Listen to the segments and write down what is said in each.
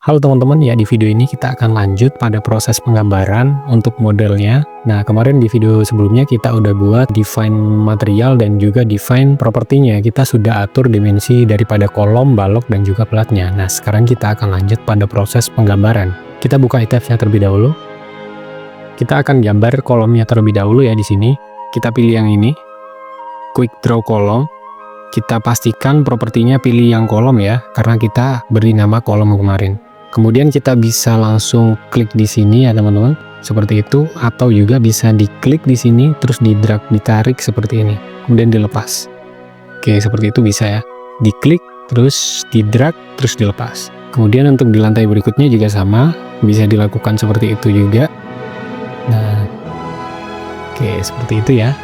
Halo teman-teman, ya di video ini kita akan lanjut pada proses penggambaran untuk modelnya. Nah, kemarin di video sebelumnya kita udah buat define material dan juga define propertinya. Kita sudah atur dimensi daripada kolom, balok, dan juga platnya. Nah, sekarang kita akan lanjut pada proses penggambaran. Kita buka ITF-nya terlebih dahulu. Kita akan gambar kolomnya terlebih dahulu ya di sini. Kita pilih yang ini, quick draw kolom. Kita pastikan propertinya pilih yang kolom ya, karena kita beri nama kolom kemarin. Kemudian kita bisa langsung klik di sini ya teman-teman, seperti itu, atau juga bisa diklik di sini terus di-drag, ditarik seperti ini, kemudian dilepas. Oke, seperti itu bisa ya. Diklik terus di-drag terus dilepas. Kemudian untuk di lantai berikutnya juga sama, bisa dilakukan seperti itu juga. Nah, oke seperti itu ya.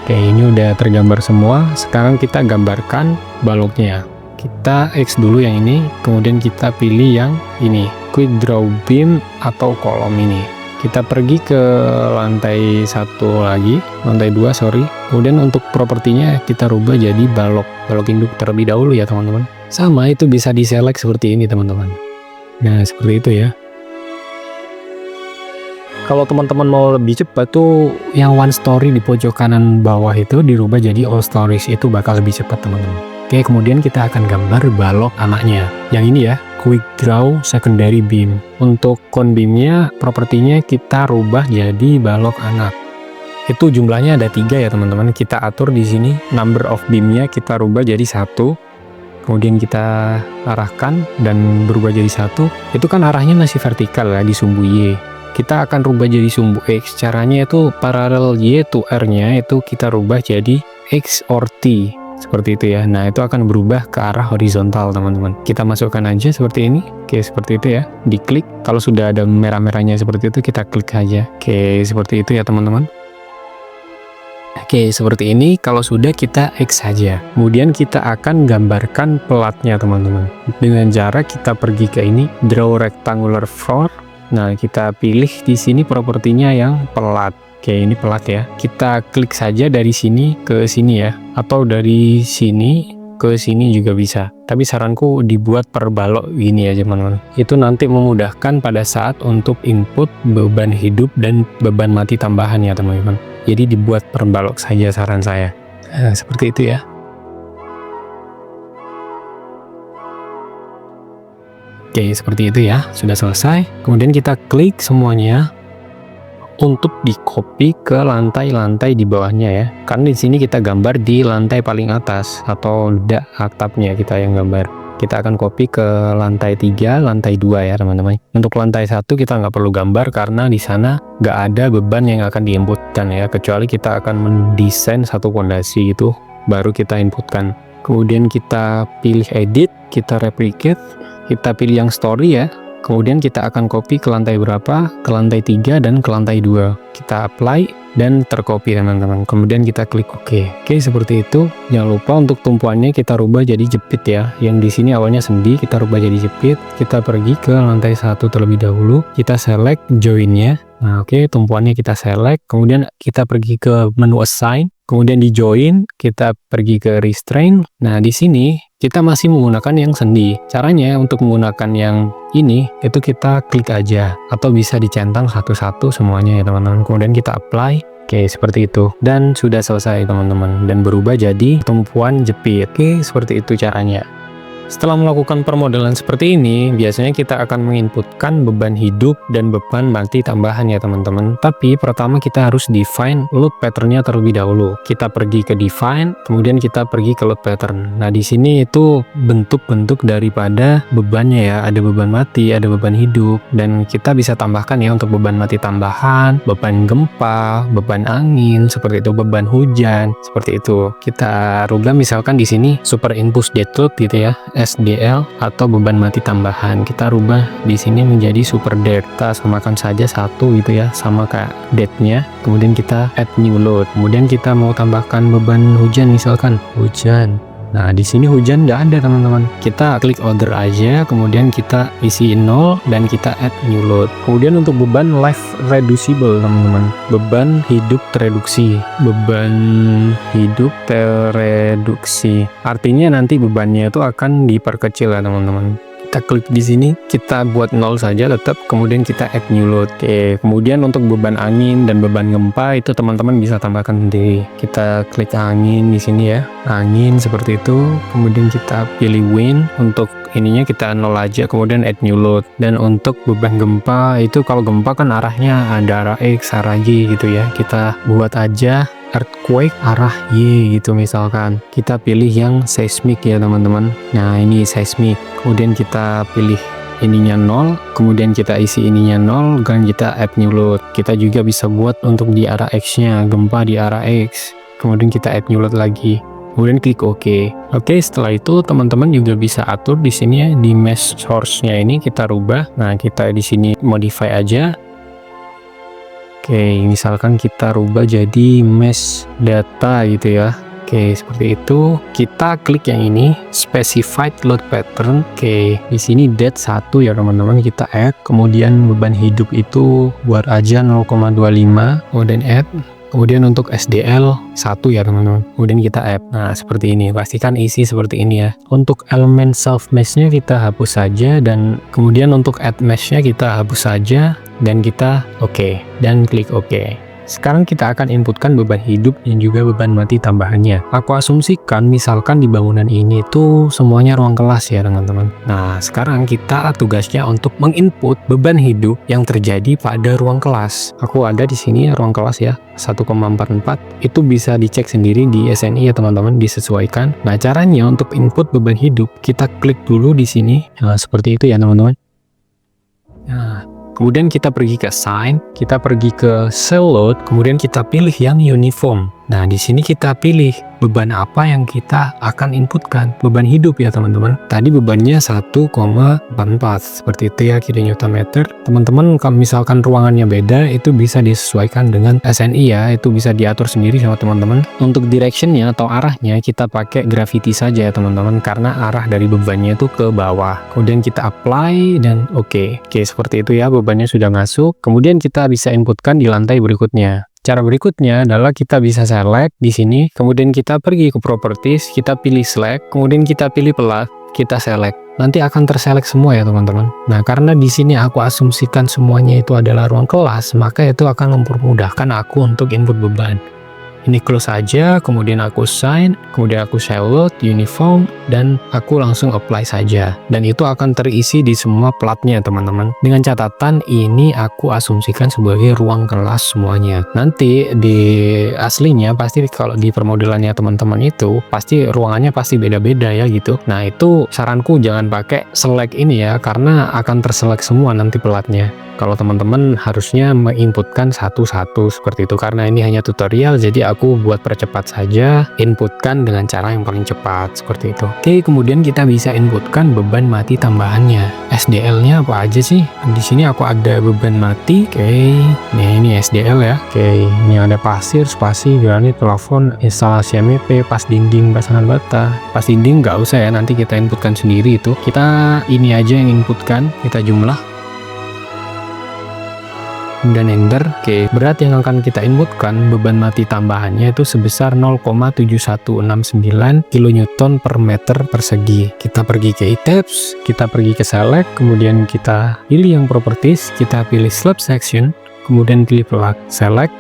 Oke, ini udah tergambar semua. Sekarang kita gambarkan baloknya. Kita X dulu yang ini, kemudian kita pilih yang ini, quick draw beam atau kolom ini. Kita pergi ke lantai satu lagi, lantai 2 sorry. Kemudian untuk propertinya kita rubah jadi balok induk terlebih dahulu ya teman-teman. Sama, itu bisa di-select seperti ini teman-teman. Nah, seperti itu ya. Kalau teman-teman mau lebih cepat tuh yang one story di pojok kanan bawah itu dirubah jadi all stories, itu bakal lebih cepat teman-teman. Oke, kemudian kita akan gambar balok anaknya. Yang ini ya, quick draw secondary beam. Untuk cone beamnya, propertinya kita rubah jadi balok anak. Itu jumlahnya ada 3 ya teman-teman. Kita atur di sini number of beamnya kita rubah jadi 1. Kemudian kita arahkan dan berubah jadi 1. Itu kan arahnya masih vertikal ya di sumbu Y. Kita akan rubah jadi sumbu X. Caranya itu paralel Y to R-nya itu kita rubah jadi X or T. Seperti itu ya. Nah, itu akan berubah ke arah horizontal teman-teman. Kita masukkan aja seperti ini. Oke, seperti itu ya. Diklik. Kalau sudah ada merah-merahnya seperti itu, kita klik aja. Oke, seperti itu ya teman-teman. Oke, seperti ini. Kalau sudah, kita X saja. Kemudian kita akan gambarkan pelatnya teman-teman. Dengan cara kita pergi ke ini, draw rectangular floor. Nah, kita pilih di sini propertinya yang pelat. Oke, ini pelat ya. Kita klik saja dari sini ke sini ya. Atau dari sini ke sini juga bisa. Tapi saranku dibuat per balok gini ya teman-teman. Itu nanti memudahkan pada saat untuk input beban hidup dan beban mati tambahan ya teman-teman. Jadi dibuat per balok saja saran saya. Nah, seperti itu ya. Oke, seperti itu ya. Sudah selesai. Kemudian kita klik semuanya untuk di-copy ke lantai-lantai di bawahnya ya. Karena di sini kita gambar di lantai paling atas atau atapnya kita yang gambar. Kita akan copy ke lantai 3, lantai 2 ya teman-teman. Untuk lantai 1 kita nggak perlu gambar karena di sana nggak ada beban yang akan diinputkan ya. Kecuali kita akan mendesain satu fondasi itu, baru kita inputkan. Kemudian kita pilih edit, kita replicate, kita pilih yang story ya. Kemudian kita akan copy ke lantai berapa, ke lantai 3 dan ke lantai 2. Kita apply dan tercopy teman-teman. Kemudian kita klik OK. Oke, seperti itu. Jangan lupa untuk tumpuannya kita rubah jadi jepit ya. Yang di sini awalnya sendi, kita rubah jadi jepit. Kita pergi ke lantai 1 terlebih dahulu. Kita select joinnya. Nah, oke, tumpuannya kita select. Kemudian kita pergi ke menu assign. Kemudian di join, kita pergi ke restrain. Nah, di sini kita masih menggunakan yang sendi. Caranya untuk menggunakan yang ini, itu kita klik aja. Atau bisa dicentang satu-satu semuanya ya teman-teman. Kemudian kita apply. Oke, seperti itu. Dan sudah selesai teman-teman. Dan berubah jadi tumpuan jepit. Oke, seperti itu caranya. Setelah melakukan permodelan seperti ini, biasanya kita akan menginputkan beban hidup dan beban mati tambahan ya teman-teman. Tapi pertama kita harus define load patternnya terlebih dahulu. Kita pergi ke define, kemudian kita pergi ke load pattern. Nah, di sini itu bentuk-bentuk daripada bebannya ya. Ada beban mati, ada beban hidup, dan kita bisa tambahkan ya untuk beban mati tambahan, beban gempa, beban angin, seperti itu, beban hujan, seperti itu. Kita rubah misalkan di sini super input dead load gitu ya. SDL atau beban mati tambahan, kita rubah di sini menjadi super dead. Kita samakan saja satu gitu ya, sama kayak deadnya. Kemudian kita add new load. Kemudian kita mau tambahkan beban hujan misalkan hujan. Nah, di sini hujan nggak ada teman-teman. Kita klik order aja, kemudian kita isi 0 dan kita add new load. Kemudian untuk beban life reducible teman-teman. Beban hidup tereduksi. Beban hidup tereduksi. Artinya nanti bebannya itu akan diperkecil ya teman-teman. Kita klik di sini, kita buat 0 saja tetap, kemudian kita add new load. Oke, kemudian untuk beban angin dan beban gempa itu teman-teman bisa tambahkan sendiri. Kita klik angin di sini ya, angin seperti itu, kemudian kita pilih wind, untuk ininya kita 0 aja, kemudian add new load. Dan untuk beban gempa itu, kalau gempa kan arahnya ada arah X, arah Y gitu ya, kita buat aja earthquake arah Y gitu misalkan. Kita pilih yang seismic ya teman-teman. Nah ini seismic, kemudian kita pilih ininya 0, kemudian kita isi ininya 0 dan kita add new load. Kita juga bisa buat untuk di arah X nya, gempa di arah X, kemudian kita add new load lagi, kemudian klik OK. Oke, setelah itu teman-teman juga bisa atur di sini ya, di mesh source-nya ini kita rubah. Nah kita di sini modify aja. Oke, misalkan kita rubah jadi mesh data gitu ya. Oke, seperti itu. Kita klik yang ini, specified load pattern. Oke, di sini date 1 ya teman-teman, kita add. Kemudian beban hidup itu buat aja 0,25, kemudian add. Kemudian untuk SDL 1 ya teman-teman, kemudian kita add. Nah seperti ini, pastikan isi seperti ini ya. Untuk elemen self mesh-nya kita hapus saja, dan kemudian untuk add mesh-nya kita hapus saja, dan kita OK, dan klik OK. Sekarang kita akan inputkan beban hidup dan juga beban mati tambahannya. Aku asumsikan misalkan di bangunan ini tuh semuanya ruang kelas ya teman-teman. Nah sekarang kita tugasnya untuk menginput beban hidup yang terjadi pada ruang kelas. Aku ada di sini ruang kelas ya, 1,44. Itu bisa dicek sendiri di SNI ya teman-teman, disesuaikan. Nah caranya untuk input beban hidup, kita klik dulu di sini. Nah seperti itu ya teman-teman. Nah kemudian kita pergi ke sign, kita pergi ke cell load, kemudian kita pilih yang uniform. Nah, di sini kita pilih beban apa yang kita akan inputkan. Beban hidup ya teman-teman. Tadi bebannya 1,44 seperti itu ya, kilonewton-meter. Teman-teman kalau misalkan ruangannya beda, itu bisa disesuaikan dengan SNI ya, itu bisa diatur sendiri sama teman-teman. Untuk directionnya atau arahnya kita pakai gravity saja ya teman-teman, karena arah dari bebannya itu ke bawah. Kemudian kita apply dan oke, seperti itu ya, bebannya sudah masuk. Kemudian kita bisa inputkan di lantai berikutnya. Cara berikutnya adalah kita bisa select di sini, kemudian kita pergi ke properties, kita pilih select, kemudian kita pilih pelat, kita select. Nanti akan terselect semua ya teman-teman. Nah, karena di sini aku asumsikan semuanya itu adalah ruang kelas, maka itu akan mempermudahkan aku untuk input beban. Ini close saja, kemudian aku sign, kemudian aku shell load, uniform, dan aku langsung apply saja. Dan itu akan terisi di semua platnya teman-teman. Dengan catatan ini aku asumsikan sebagai ruang kelas semuanya. Nanti di aslinya pasti kalau di permodelannya teman-teman itu pasti ruangannya pasti beda-beda ya gitu. Nah itu saranku jangan pakai select ini ya, karena akan terselect semua nanti platnya. Kalau teman-teman harusnya menginputkan satu-satu seperti itu, karena ini hanya tutorial jadi aku buat percepat saja, inputkan dengan cara yang paling cepat seperti itu. Oke, kemudian kita bisa inputkan beban mati tambahannya. SDL-nya apa aja sih? Di sini aku ada beban mati. Oke, nah ini SDL ya. Oke, ini ada pasir, spasi, granit, plafon, instalasi MEP, pas dinding, pasangan bata. Pas dinding nggak usah ya, nanti kita inputkan sendiri itu. Kita ini aja yang inputkan, kita jumlah. Dan enter. Oke, berat yang akan kita inputkan beban mati tambahannya itu sebesar 0,7169 kN per meter persegi. Kita pergi ke tabs, kita pergi ke select, kemudian kita pilih yang properties, kita pilih slab section, kemudian pilih pelat, select,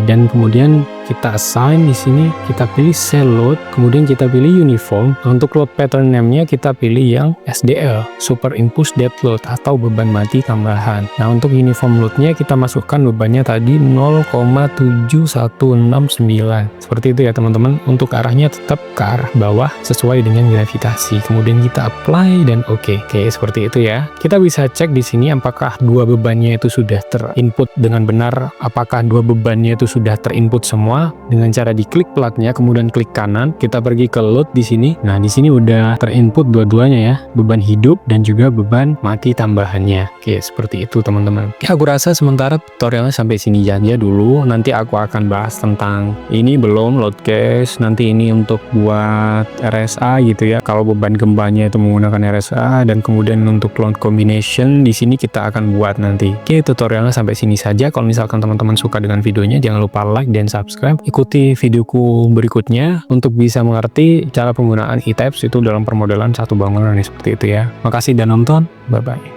dan kemudian kita assign di sini, kita pilih cell load, kemudian kita pilih uniform. Untuk load pattern name-nya kita pilih yang SDL, superimpose depth load atau beban mati tambahan. Nah, untuk uniform load-nya kita masukkan bebannya tadi 0,7169. Seperti itu ya teman-teman. Untuk arahnya tetap ke arah bawah sesuai dengan gravitasi. Kemudian kita apply dan oke, seperti itu ya. Kita bisa cek di sini apakah dua bebannya itu sudah terinput dengan benar, apakah dua bebannya itu sudah terinput semua. pertama dengan cara diklik platnya, kemudian klik kanan, kita pergi ke load di sini. Nah, di sini udah terinput dua-duanya ya, beban hidup dan juga beban mati tambahannya. Oke, seperti itu teman-teman. Ya, aku rasa sementara tutorialnya sampai sini aja dulu. Nanti aku akan bahas tentang ini belum load case, nanti ini untuk buat RSA gitu ya. Kalau beban gembanya itu menggunakan RSA, dan kemudian untuk load combination di sini kita akan buat nanti. Oke, tutorialnya sampai sini saja. Kalau misalkan teman-teman suka dengan videonya, jangan lupa like dan subscribe. Ikuti videoku berikutnya untuk bisa mengerti cara penggunaan e-tabs itu dalam permodelan satu bangunan seperti itu ya. Makasih dan nonton. Bye bye.